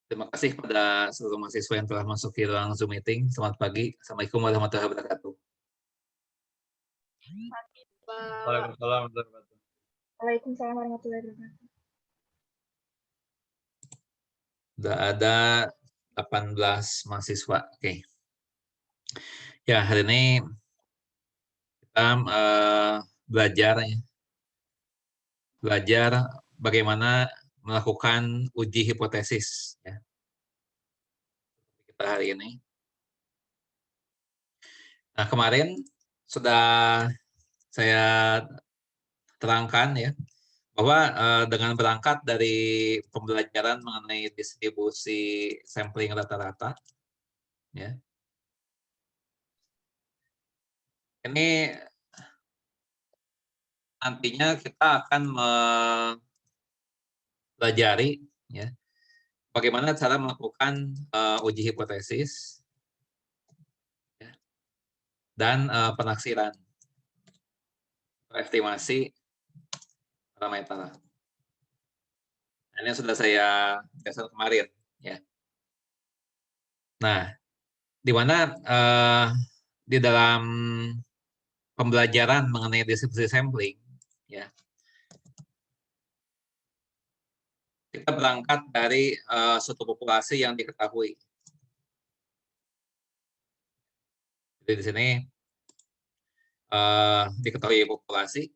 Terima kasih pada seluruh mahasiswa yang telah masuk di ruang Zoom meeting. Selamat pagi. Assalamualaikum warahmatullahi wabarakatuh. Waalaikumsalam warahmatullahi wabarakatuh. Waalaikumsalam warahmatullahi wabarakatuh. Sudah ada 18 mahasiswa. Oke. Ya, hari ini kita belajar bagaimana melakukan uji hipotesis ya. Kita hari ini. Nah, kemarin sudah saya terangkan ya bahwa dengan berangkat dari pembelajaran mengenai distribusi sampling rata-rata ya. Ini nantinya kita akan mempelajari ya bagaimana cara melakukan uji hipotesis ya, dan penaksiran estimasi parameter. Ini sudah saya jelaskan kemarin ya. Nah, di mana di dalam pembelajaran mengenai distribusi sampling ya, kita berangkat dari suatu populasi yang diketahui. Jadi di sini diketahui populasi.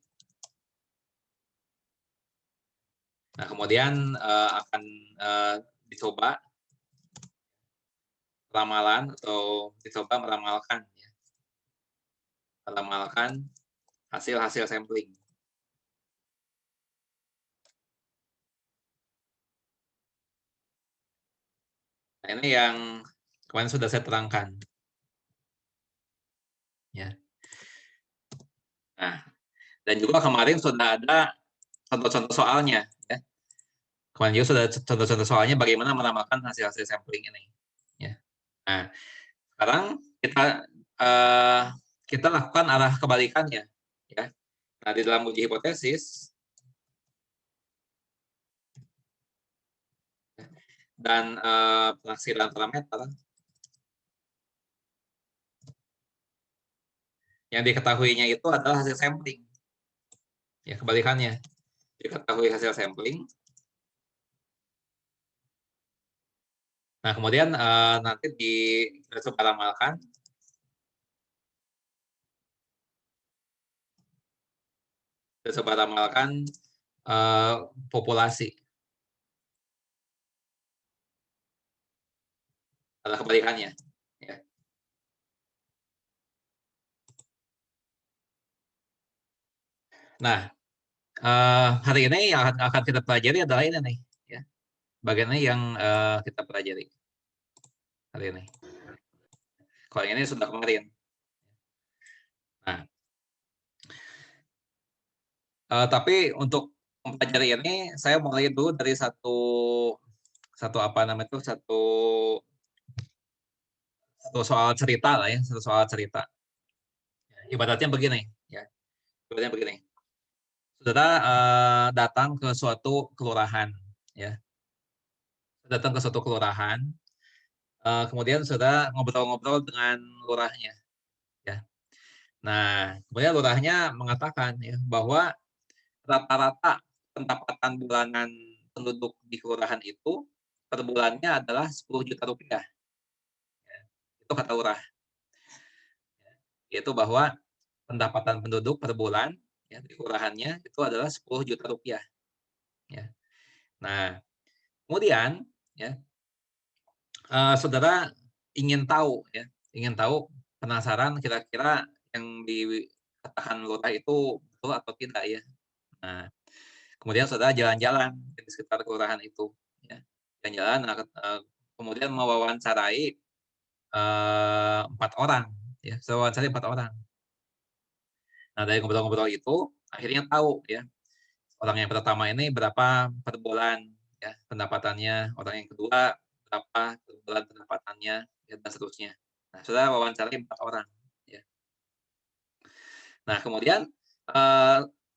Nah, kemudian akan dicoba ramalan atau dicoba meramalkan ya. Meramalkan hasil-hasil sampling. Nah, ini yang kemarin sudah saya terangkan. Ya. Nah, dan juga kemarin sudah ada contoh-contoh soalnya. Ya. Kemarin juga sudah contoh-contoh soalnya bagaimana meramalkan hasil-hasil sampling ini. Ya. Nah, sekarang kita lakukan arah kebalikannya. Ya. Nah, di dalam uji hipotesis dan penaksiran parameter yang diketahuinya itu adalah hasil sampling. Ya, kebalikannya. Diketahui hasil sampling. Nah, kemudian nanti coba ramalkan. Coba ramalkan populasi. Adalah kebalikannya. Ya. Nah, hari ini yang akan kita pelajari adalah ini nih. Ya. Bagian ini yang kita pelajari hari ini. Kalau ini sudah kemarin. Nah, tapi untuk mempelajari ini saya mulai dulu dari satu apa namanya itu satu soal cerita lah ya, satu soal cerita. Ibaratnya begini, ya. Ibaratnya begini. Saudara datang ke suatu kelurahan, ya. Datang ke suatu kelurahan, kemudian saudara ngobrol-ngobrol dengan lurahnya, ya. Nah, kemudian lurahnya mengatakan ya bahwa rata-rata pendapatan bulanan penduduk di kelurahan itu per bulannya adalah 10 juta rupiah. Ya, itu kata lurah. Yaitu bahwa pendapatan penduduk per bulan ya, di kelurahannya itu adalah 10 juta rupiah. Ya. Nah, kemudian ya, saudara ingin tahu ya, penasaran kira-kira yang dikatakan lurah itu betul atau tidak ya. Nah, kemudian saudara jalan-jalan di sekitar kelurahan itu, ya. Jalan-jalan, kemudian mewawancarai 4 orang, ya, mewawancarai 4 orang. Nah, dari ngobrol-ngobrol itu akhirnya tahu ya, orang yang pertama ini berapa per bulan ya pendapatannya, orang yang kedua berapa per bulan pendapatannya, ya, dan seterusnya. Nah, saudara wawancarai 4 orang. Ya. Nah, kemudian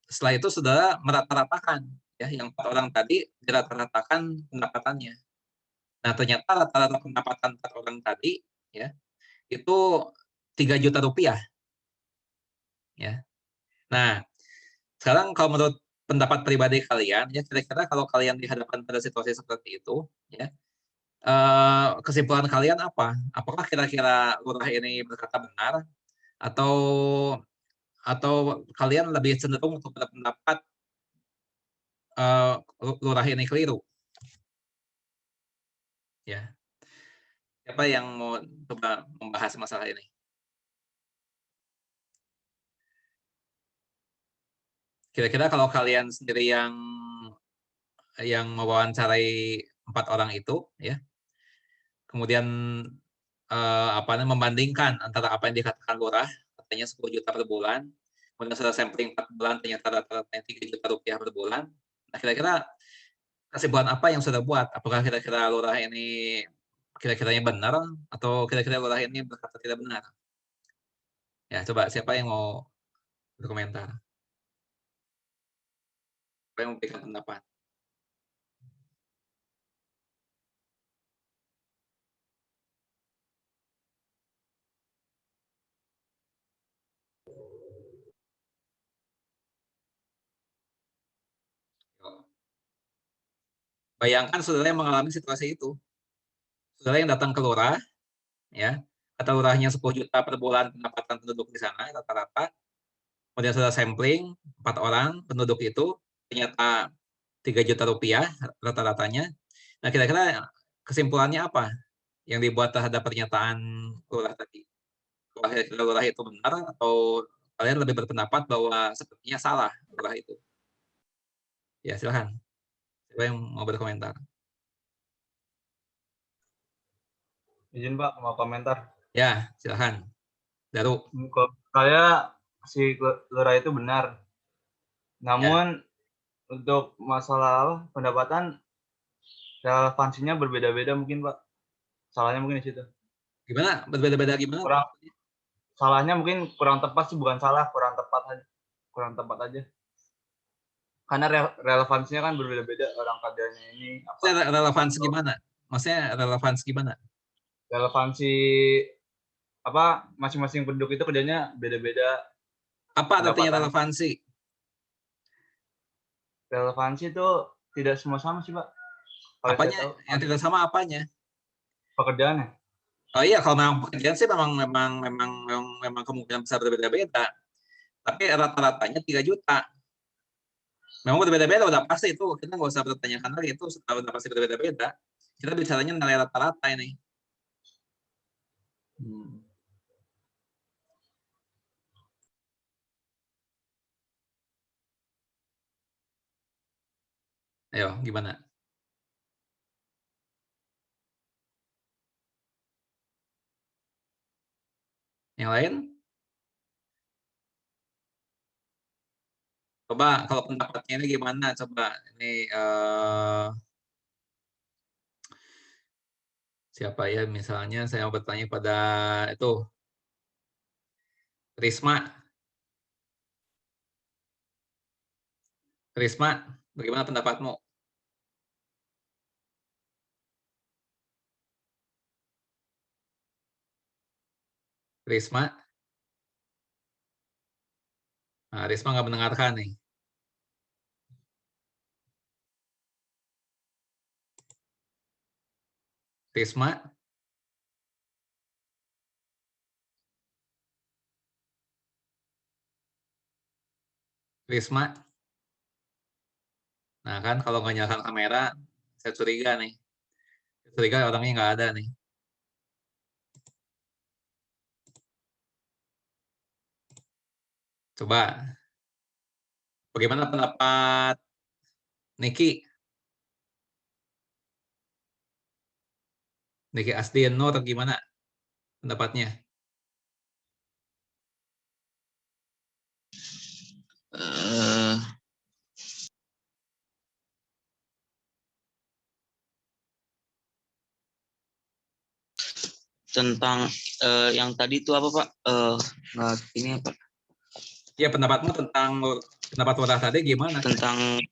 setelah itu saudara merata-ratakan ya, yang 4 orang tadi dirata-ratakan pendapatannya. Nah, ternyata rata-rata pendapatan 4 orang tadi ya, itu Rp3.000.000 ya. Nah, sekarang kalau menurut pendapat pribadi kalian ya, kira-kira kalau kalian dihadapkan pada situasi seperti itu ya, kesimpulan kalian apa? Apakah kira-kira lurah ini berkata benar atau kalian lebih cenderung untuk berpendapat lurah ini keliru? Ya, siapa yang mau coba membahas masalah ini? Kira-kira kalau kalian sendiri yang mewawancarai 4 orang itu, ya, kemudian membandingkan antara apa yang dikatakan lurah, katanya 10 juta per bulan, kemudian setelah sampling 4 bulan ternyata rata-ratanya Rp3.000.000 per bulan. Nah, kira-kira kesimpulan apa yang sudah buat? Apakah kira-kira lurah ini kira-kiranya benar atau kira-kira lurah ini berkata tidak benar? Ya, coba siapa yang mau berkomentar? Siapa yang memberikan pendapat? Bayangkan saudara yang mengalami situasi itu. Saudara yang datang ke lurah, ya, kata lurahnya 10 juta per bulan pendapatan penduduk di sana rata-rata. Kemudian saudara sampling 4 orang penduduk itu ternyata Rp3.000.000 rata-ratanya. Nah, kira-kira kesimpulannya apa yang dibuat terhadap pernyataan lurah tadi? Apakah lurah itu benar atau kalian lebih berpendapat bahwa sepertinya salah lurah itu? Ya, silakan. Siapa yang mau berkomentar? Izin Pak, mau komentar. Ya, silakan. Daru. Kok saya si lurah itu benar. Namun untuk masalah pendapatan relevansinya berbeda-beda mungkin Pak. Salahnya mungkin di situ. Gimana? Berbeda-beda gimana? Salahnya mungkin kurang tepat sih, bukan salah, kurang tepat aja. Karena relevansinya kan berbeda-beda orang kerjanya ini. Relevansi gimana? Maksudnya relevansi gimana? Relevansi masing-masing penduduk itu kerjanya beda-beda. Apa artinya relevansi? Relevansi itu tidak semua sama sih Pak. Apanya yang tidak sama apanya? Pekerjaannya. Oh iya, kalau memang pekerjaan sih memang kemungkinan besar berbeda-beda. Tapi rata-ratanya 3 juta. Memang berbeda-beda udah pasti itu, kita nggak usah bertanyakan lagi, itu udah pasti berbeda-beda. Kita bicaranya nilai rata-rata ini. Ayo, gimana? Yang lain? Coba kalau pendapatnya ini gimana? Coba ini siapa ya? Misalnya saya mau bertanya pada itu Risma. Risma, bagaimana pendapatmu? Risma? Nah, Risma nggak mendengarkan nih. Risma? Risma? Nah kan kalau nggak nyalakan kamera, saya curiga nih. Saya curiga orangnya nggak ada nih. Coba, bagaimana pendapat Niki? Niki Asdiano atau gimana pendapatnya? Tentang yang tadi itu apa Pak? Ini apa? Ya, pendapatmu tentang pendapat lurah tadi gimana? Tentang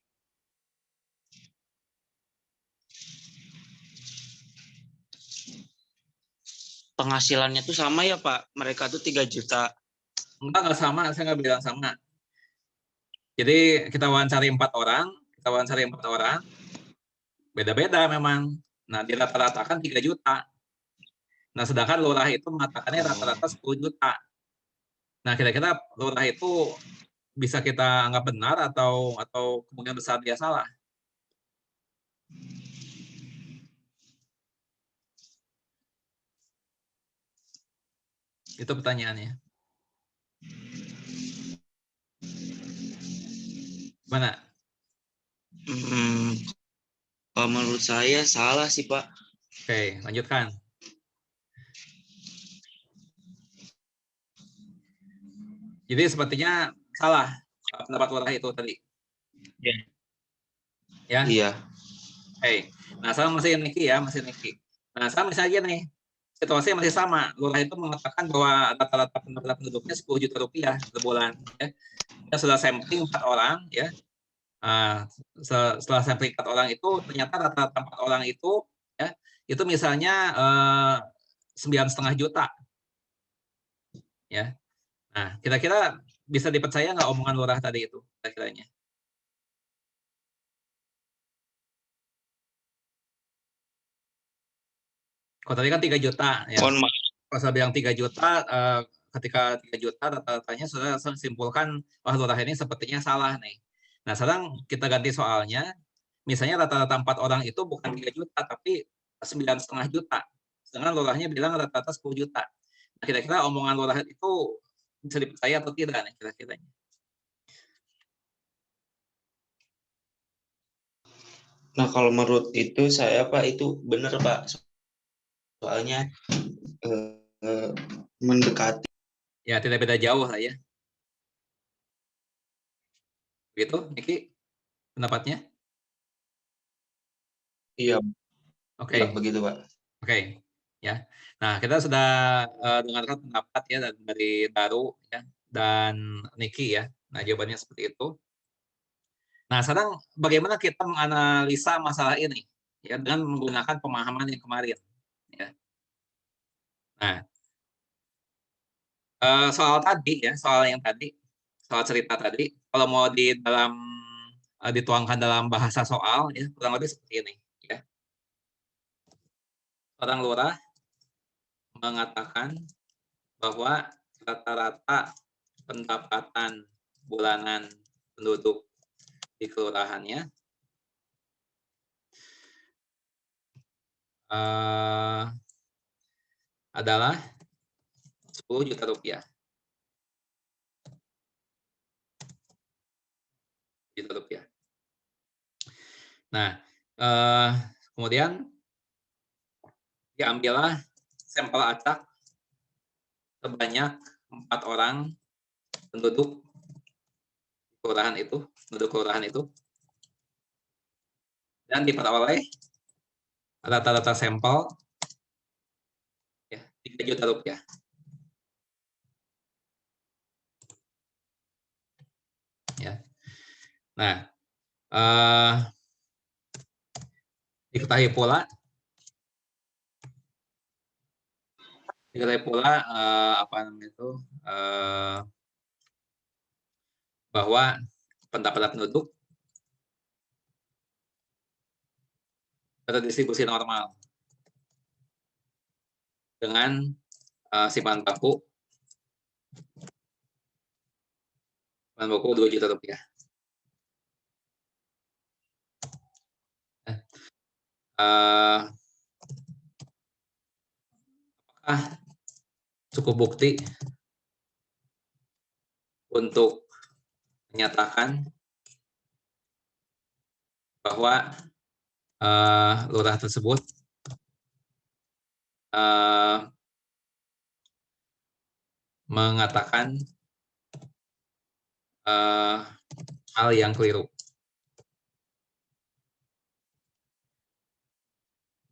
penghasilannya tuh sama ya Pak? Mereka tuh 3 juta. Enggak sama, saya nggak bilang sama. Jadi kita wawancari 4 orang, beda-beda memang. Nah, dirata-ratakan 3 juta. Nah, sedangkan lurah itu mengatakannya rata-rata 10 juta. Nah, kira-kira lurah itu bisa kita anggap benar atau kemungkinan besar dia salah? Itu pertanyaannya. Gimana? Kalau menurut saya salah sih Pak. Oke, lanjutkan. Jadi sepertinya salah pendapat lurah itu tadi. Ya. Ya. Iya. Oke. Nah, sekarang masih Niki ya, masih Niki. Nah, sekarang misalnya nih, situasinya masih sama. Lurah itu mengatakan bahwa rata-rata penduduknya 10 juta rupiah per bulan. Ya. Kita sudah sampling 4 orang, ya. Nah, setelah sampling 4 orang itu, ternyata rata-rata 4 orang itu, ya, itu misalnya 9,5 juta. Ya. Nah, kira-kira bisa dipercaya nggak omongan lurah tadi itu? Kira-kiranya. Kalau tadi kan 3 juta. Ya. Mohon maaf. Kalau saya bilang 3 juta, ketika 3 juta rata-ratanya sudah simpulkan, wah lurah ini sepertinya salah nih. Nah, sekarang kita ganti soalnya, misalnya rata-rata 4 orang itu bukan 3 juta, tapi 9,5 juta. Sedangkan lurahnya bilang rata-rata 10 juta. Nah, kira-kira omongan lurah itu bisa dipercaya atau tidak nih kira-kiranya? Nah, kalau menurut itu saya Pak, itu benar Pak. Soalnya mendekati. Ya, tidak beda jauh lah ya. Begitu, Niki? Pendapatnya? Iya. Oke. Ya, begitu Pak. Oke, ya. Nah, kita sudah dengarkan pendapat ya dari Daru ya dan Niki ya. Nah, jawabannya seperti itu. Nah, sekarang bagaimana kita menganalisa masalah ini ya dengan menggunakan pemahaman yang kemarin ya. Nah, soal tadi ya, soal cerita tadi, kalau mau di dalam dituangkan dalam bahasa soal ya kurang lebih seperti ini ya. Seorang lurah mengatakan bahwa rata-rata pendapatan bulanan penduduk di kelurahannya adalah 10 juta rupiah. Nah, kemudian diambillah sampel acak sebanyak 4 orang penduduk kelurahan itu, dan diperoleh rata-rata sampel ya, 3 juta rupiah. Ya. Nah, diketahui pula apa namanya itu bahwa pendapatan penduduk terdistribusi normal dengan simpan baku 2 juta rupiah. Apakah cukup bukti untuk menyatakan bahwa lurah tersebut mengatakan hal yang keliru?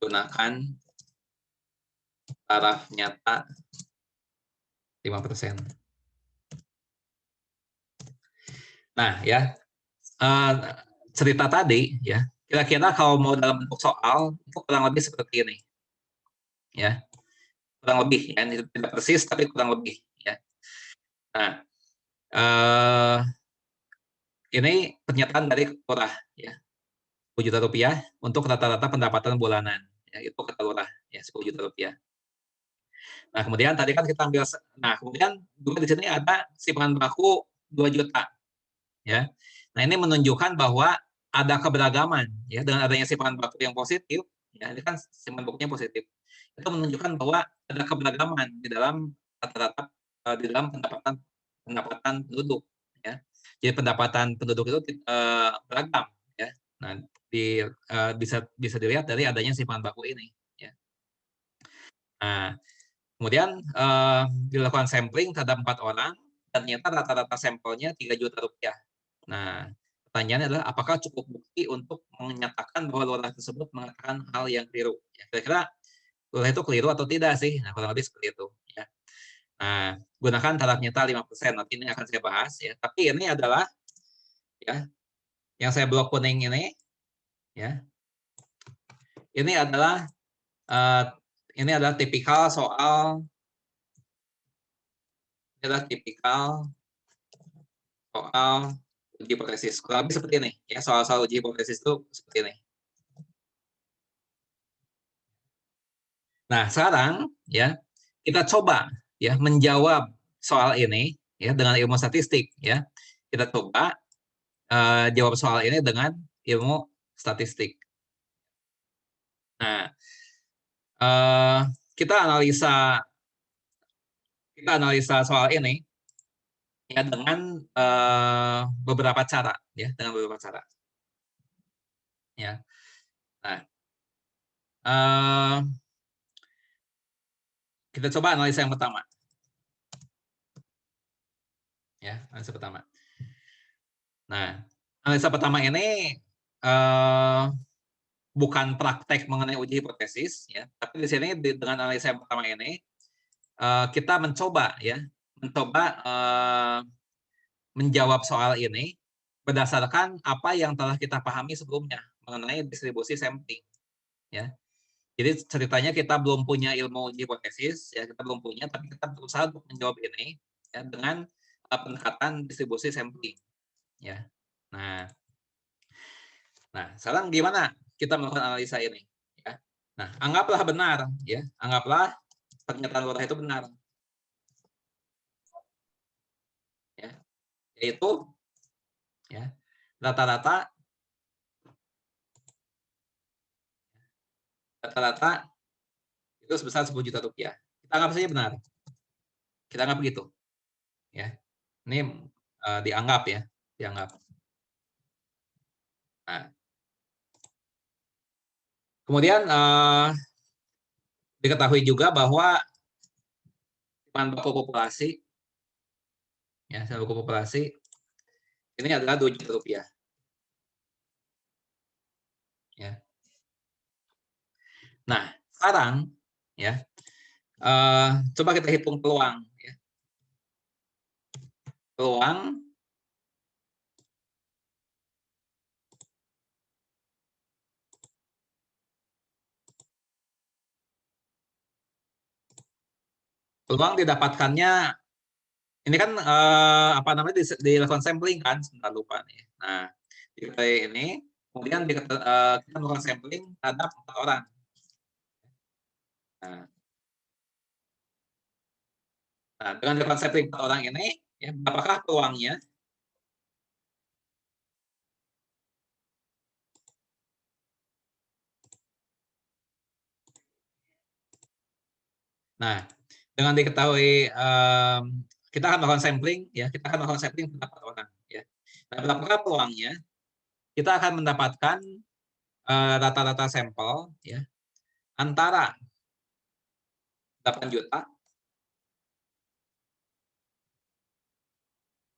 Gunakan taraf nyata 5%. Nah, ya, cerita tadi, ya, kira-kira kalau mau dalam bentuk soal, itu kurang lebih seperti ini. Ya. kurang lebih ya, ini tidak persis tapi kurang lebih ya. Nah, ini pernyataan dari Lurah ya, 10 juta rupiah untuk rata-rata pendapatan bulanan ya, itu kata Lurah ya, 10 juta rupiah. Nah, kemudian tadi kan kita ambil, nah kemudian juga di sini ada simpanan baku 2 juta ya. Nah, ini menunjukkan bahwa ada keberagaman ya, dengan adanya simpanan baku yang positif ya, ini kan simpanan bakunya positif. Itu menunjukkan bahwa ada keberagaman di dalam rata-rata di dalam pendapatan penduduk ya. Jadi pendapatan penduduk itu beragam ya. Nah, bisa dilihat dari adanya simpanan baku ini ya. Nah, kemudian dilakukan sampling terhadap 4 orang dan ternyata rata-rata sampelnya 3 juta rupiah. Nah, pertanyaannya adalah apakah cukup bukti untuk menyatakan bahwa lurah tersebut mengatakan hal yang keliru? Ya, kira-kira lurah itu keliru atau tidak sih? Nah, kurang lebih seperti itu. Ya. Nah, gunakan taraf nyata 5%. Nanti ini akan saya bahas. Ya. Tapi ini adalah ya, yang saya blok kuning ini, ya, ini adalah tipikal soal uji hipotesis. Kurang lebih seperti ini. Ya, soal-soal uji hipotesis itu seperti ini. Nah, sekarang ya kita coba ya menjawab soal ini ya dengan ilmu statistik ya. Kita coba jawab soal ini dengan ilmu statistik. Nah, kita analisa soal ini ya dengan beberapa cara ya, dengan beberapa cara. Ya. Nah, kita coba analisa yang pertama. Ya, analisa pertama. Nah, analisa pertama ini bukan praktek mengenai uji hipotesis, ya, tapi di sini dengan analisa yang pertama ini kita mencoba menjawab soal ini berdasarkan apa yang telah kita pahami sebelumnya mengenai distribusi sampling, ya. Jadi ceritanya kita belum punya ilmu uji hipotesis, ya kita belum punya, tapi kita berusaha untuk menjawab ini ya, dengan pendekatan distribusi sampling, ya. Nah, sekarang gimana kita melakukan analisa ini? Ya. Nah, anggaplah benar, ya, anggaplah pernyataan lurah itu benar, ya, yaitu ya rata-rata itu sebesar 10 juta rupiah. Kita anggap saja benar, kita anggap begitu, ya. Ini dianggap ya, dianggap. Nah, kemudian diketahui juga bahwa bahan baku populasi, ya, bahan baku populasi ini adalah 2 juta rupiah. Ya. Nah, sekarang ya coba kita hitung peluang. Ya. Peluang didapatkannya ini kan apa namanya dilakukan sampling kan, sebentar lupa nih. Nah, di ini kemudian kita melakukan sampling terhadap 4 orang. Nah, dengan dilakukan sampling 4 orang ini, ya, berapakah peluangnya? Nah, dengan diketahui kita akan melakukan sampling, ya, kita akan melakukan sampling terhadap 4 orang, ya. Nah, berapakah peluangnya? Kita akan mendapatkan rata-rata sampel, ya, antara 8 juta,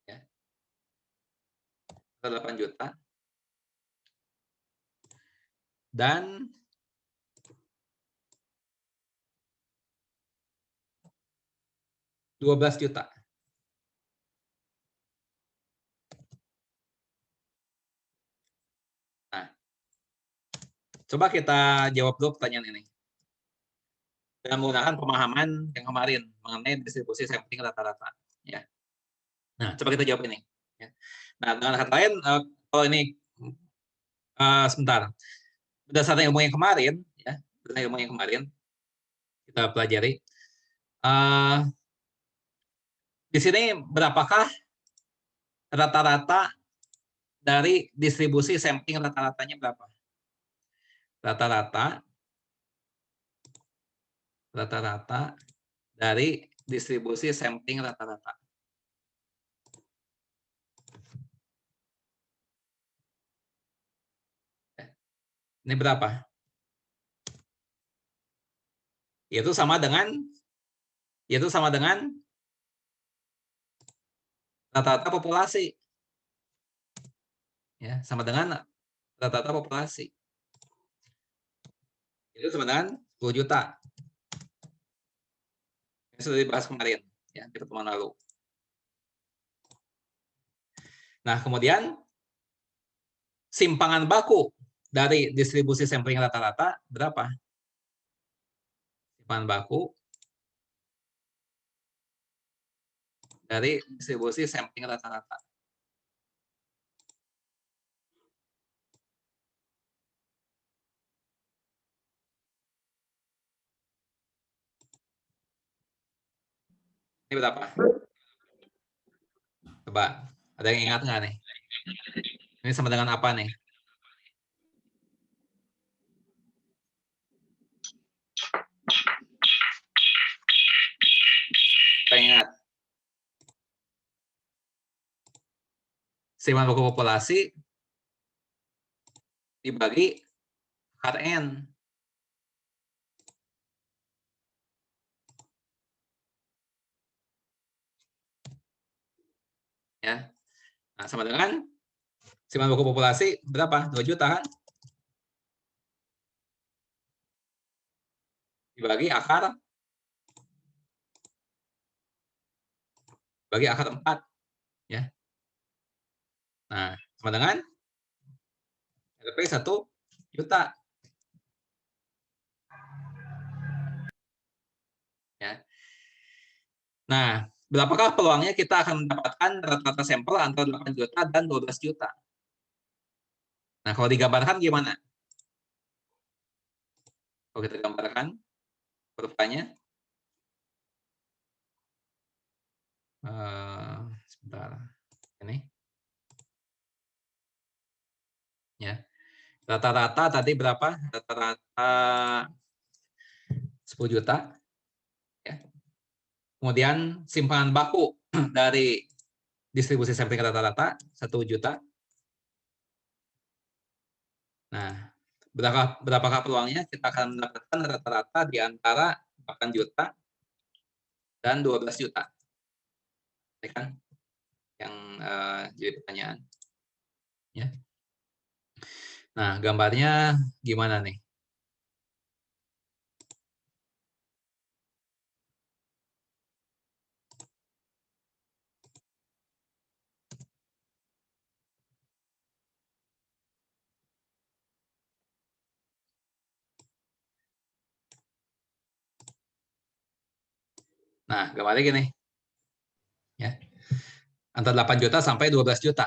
ya, 8 juta, dan 12 juta. Nah, coba kita jawab dulu pertanyaan ini. dengan menggunakan pemahaman yang kemarin mengenai distribusi sampling rata-rata. Ya. Nah, coba kita jawab ini. Ya. Nah, dengan kata lain, kalau ini sebentar, berdasarkan ilmu yang kemarin, ya, berdasarkan ilmu yang kemarin kita pelajari, di sini berapakah rata-rata dari distribusi sampling rata-ratanya berapa? Rata-rata dari distribusi sampling rata-rata. Ini berapa? Yaitu sama dengan rata-rata populasi. Ya, sama dengan rata-rata populasi. Itu sama dengan 10 juta. Yang sudah dibahas kemarin, ya, di pertemuan lalu. Nah, kemudian simpangan baku dari distribusi sampling rata-rata berapa? Simpangan baku dari distribusi sampling rata-rata. Ini berapa? Coba, ada yang ingat nggak nih? Ini sama dengan apa nih? Kita ingat. Simpangan baku populasi dibagi akar N. Ya. Nah, sama dengan simpangan baku populasi berapa? 2 juta kan? Dibagi akar 4, ya. Nah, sama dengan RP 1 juta. Ya. Nah, berapakah peluangnya kita akan mendapatkan rata-rata sampel antara 8 juta dan 12 juta? Nah, kalau digambarkan gimana? Kalau kita gambarkan kurvanya, sebentar, ini, ya, rata-rata tadi berapa? Rata-rata 10 juta, ya. Kemudian simpangan baku dari distribusi sampling rata-rata 1 juta. Nah, berapakah peluangnya kita akan mendapatkan rata-rata di antara 8 juta dan 12 juta? Ini kan yang jadi pertanyaan. Ya. Nah, gambarnya gimana nih? Nah, gambarnya gini. Ya. Antara 8 juta sampai 12 juta.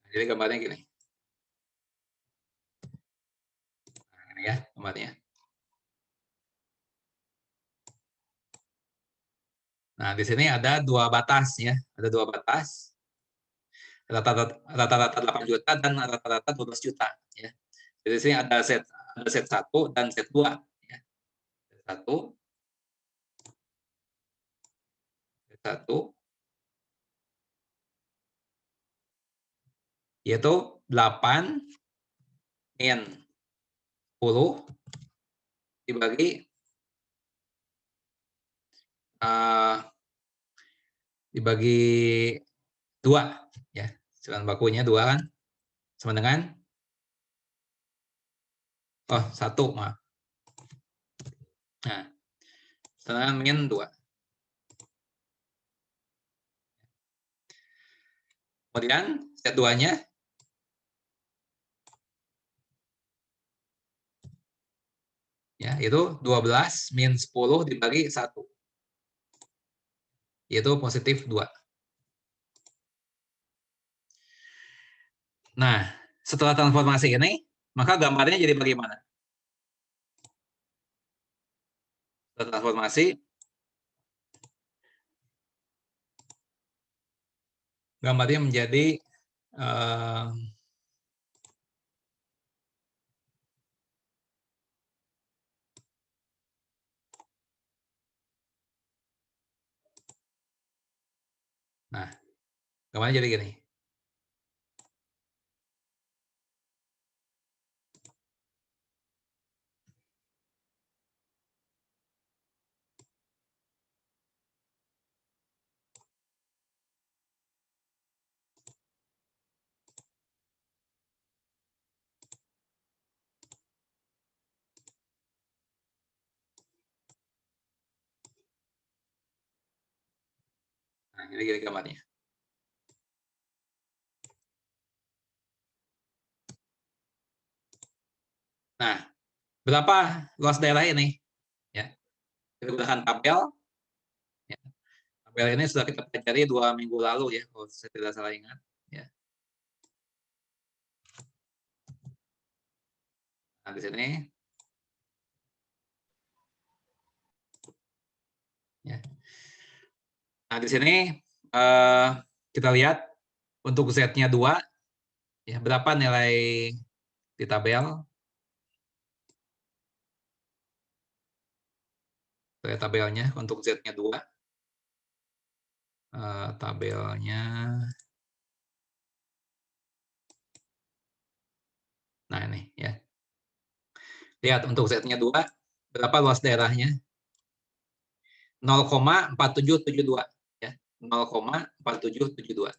Jadi gambarnya gini. Nah, ini ya gambarnya. Nah, di sini ada 2 batas ya, ada 2 batas. Rata-rata 8 juta dan rata-rata 12 juta ya. Jadi di sini ada set 1 dan set 2 ya. Set 1, set 1 yaitu 8 min 10 dibagi 2 ya. Simpangan bakunya 2 kan sama dengan 1, maaf. Nah, dengan min 2. Kemudian set 2-nya ya itu 12 min 10 dibagi 1. Yaitu positif 2. Nah, setelah transformasi ini, maka gambarnya jadi bagaimana? Setelah transformasi, gambarnya menjadi nah, gambarnya jadi gini. Nah, jadi gini gambarnya. Nah, berapa luas daerah ini? Ya, kita gunakan tabel. Ya. Tabel ini sudah kita pelajari 2 minggu lalu ya, kalau saya tidak salah ingat. Ya. Nah, di sini. Ya. Nah, di sini kita lihat untuk Z-nya 2, ya, berapa nilai di tabel? Tabelnya untuk Z-nya 2. Tabelnya. Nah, ini ya. Lihat untuk Z-nya 2, berapa luas daerahnya? 0,4772 ya. 0,4772.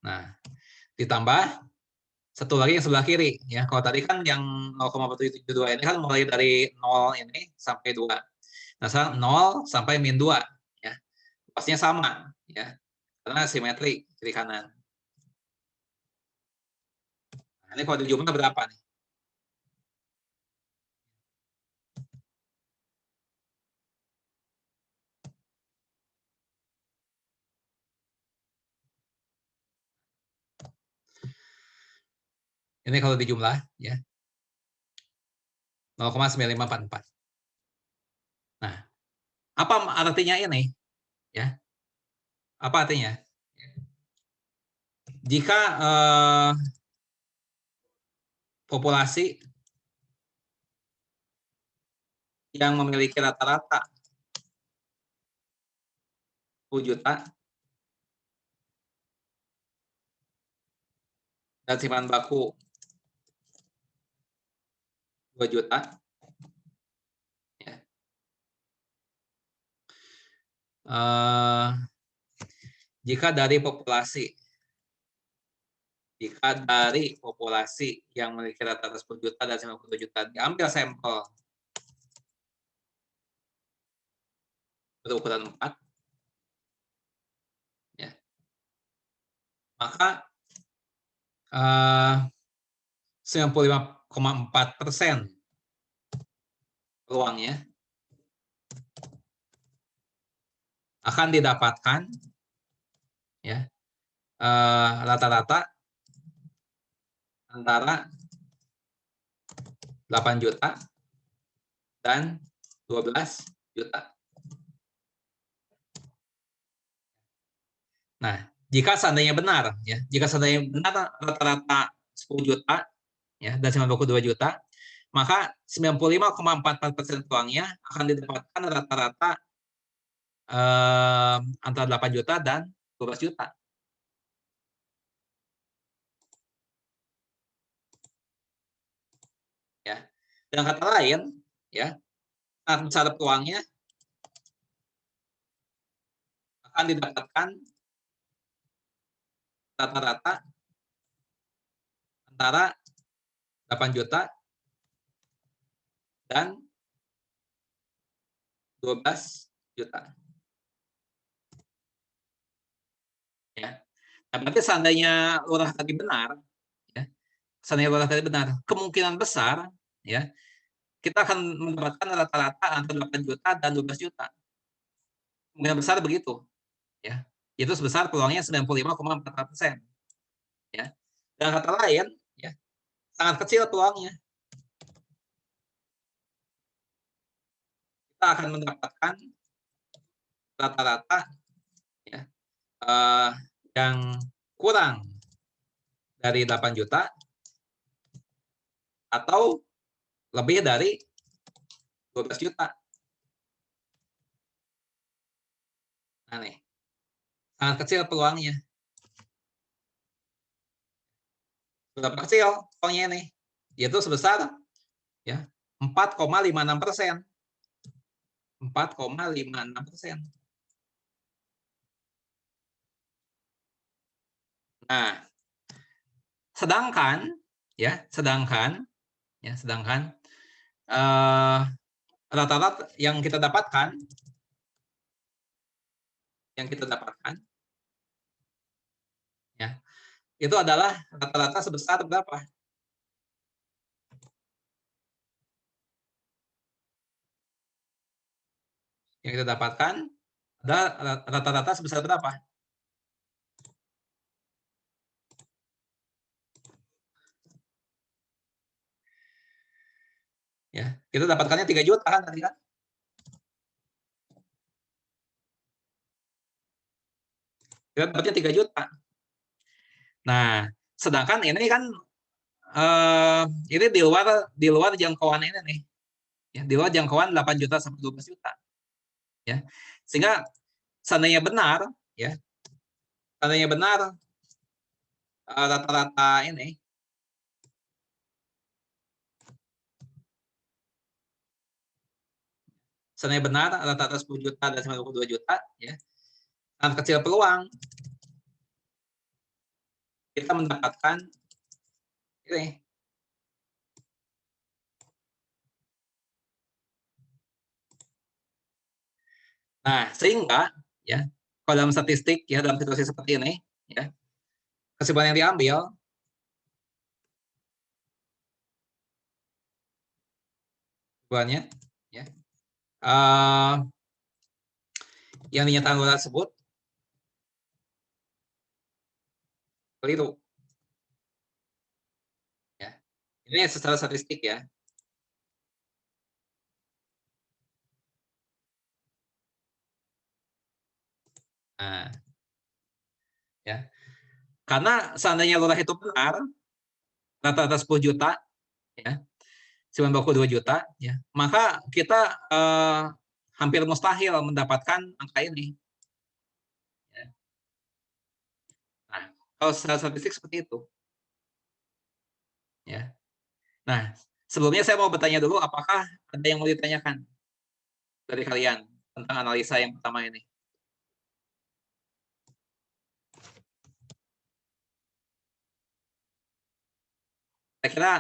Nah, ditambah satu lagi yang sebelah kiri ya. Kalau tadi kan yang 0,4772 ini kan mulai dari 0 ini sampai 2. Nah, sekarang 0 sampai min 2 ya. Pastinya sama ya. Karena simetri kiri kanan. Nah, ini kalau dijumlah berapa nih? Ini kalau dijumlah ya. 0,9544. Nah, apa artinya ini? Ya. Apa artinya? Jika populasi yang memiliki rata-rata 10 juta dan simpanan baku 2 juta ya. Jika dari populasi yang memiliki rata-rata 10 juta dan 92 juta diambil sampel berukuran 4 ya, maka 95,4% peluangnya akan didapatkan ya rata-rata antara 8 juta dan 12 juta. Nah, jika seandainya benar ya, rata-rata 10 juta ya dan 92 juta, maka 95,44% peluangnya akan didapatkan rata-rata antara 8 juta dan 12 juta. Ya. Dengan kata lain, ya, sangat besar peluangnya akan didapatkan rata-rata antara 8 juta dan 12 juta. Ya. Nah, berarti seandainya lurah tadi benar, ya, seandainya lurah tadi benar, kemungkinan besar, ya, kita akan mendapatkan rata-rata antara 8 juta dan 12 juta. Kemungkinan besar begitu, ya. Itu sebesar peluangnya 95,4%. Ya. Dengan kata lain, ya, sangat kecil peluangnya. Kita akan mendapatkan rata-rata, ya, yang kurang dari 8 juta atau lebih dari 12 juta. Nah nih, sangat kecil peluangnya. Berapa kecil peluangnya nih? Yaitu sebesar, ya, 4,56%. 4,56%. Nah, sedangkan rata-rata yang kita dapatkan ya, itu adalah rata-rata sebesar berapa? Yang kita dapatkan adalah rata-rata sebesar berapa? Ya, kita dapatkannya 3 juta kan tadi kan? Kita dapatnya 3 juta. Nah, sedangkan ini kan ini di luar jangkauan ini nih. Ya, di luar jangkauan 8 juta sampai 12 juta. Ya. Sehingga seandainya benar, ya. Seandainya benar rata-rata ini seandainya benar rata-rata 10 juta dan 92 juta, ya. Sangat kecil peluang kita mendapatkan ini. Nah, sehingga, ya, kalau dalam statistik, ya, dalam situasi seperti ini, ya, kesimpulan yang diambil kesimpulannya, ya, yang dinyatakan lurah tersebut keliru. Ya. Ini secara statistik, ya. Nah, ya. Karena seandainya lurah itu benar, rata-rata 10 juta, ya, 92 juta, ya, maka kita hampir mustahil mendapatkan angka ini. Ya. Nah, kalau secara statistik seperti itu. Ya. Nah, sebelumnya saya mau bertanya dulu, apakah ada yang mau ditanyakan dari kalian tentang analisa yang pertama ini? Saya kira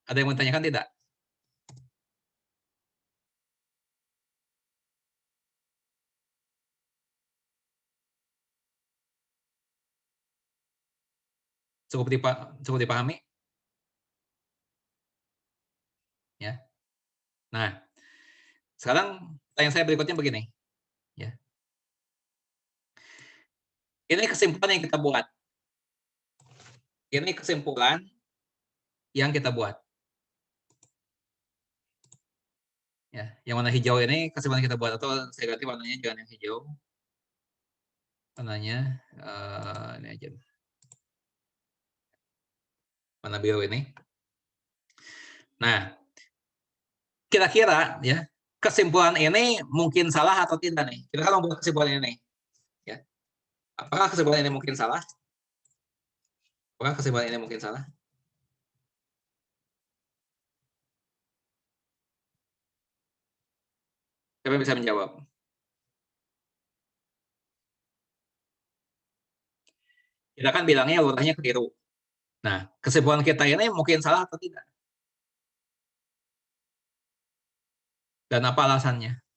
ada yang mau ditanyakan tidak? Cukup dipahami? Ya. Nah, sekarang pertanyaan saya berikutnya begini. Ya. Ini kesimpulan yang kita buat. Ini kesimpulan yang kita buat. Ya, yang warna hijau ini kesimpulan kita buat, atau saya ganti warnanya jangan yang hijau. Warnanya ini aja. Warna biru ini. Nah, kira-kira, ya, kesimpulan ini mungkin salah atau tidak nih? Kita kan membuat kesimpulan ini. Ya. Apakah kesimpulan ini mungkin salah? Apakah kesimpulan ini mungkin salah? Siapa yang bisa menjawab? Kita kan bilangnya lurahnya keliru. Nah, kesimpulan kita ini mungkin salah atau tidak? Dan apa alasannya?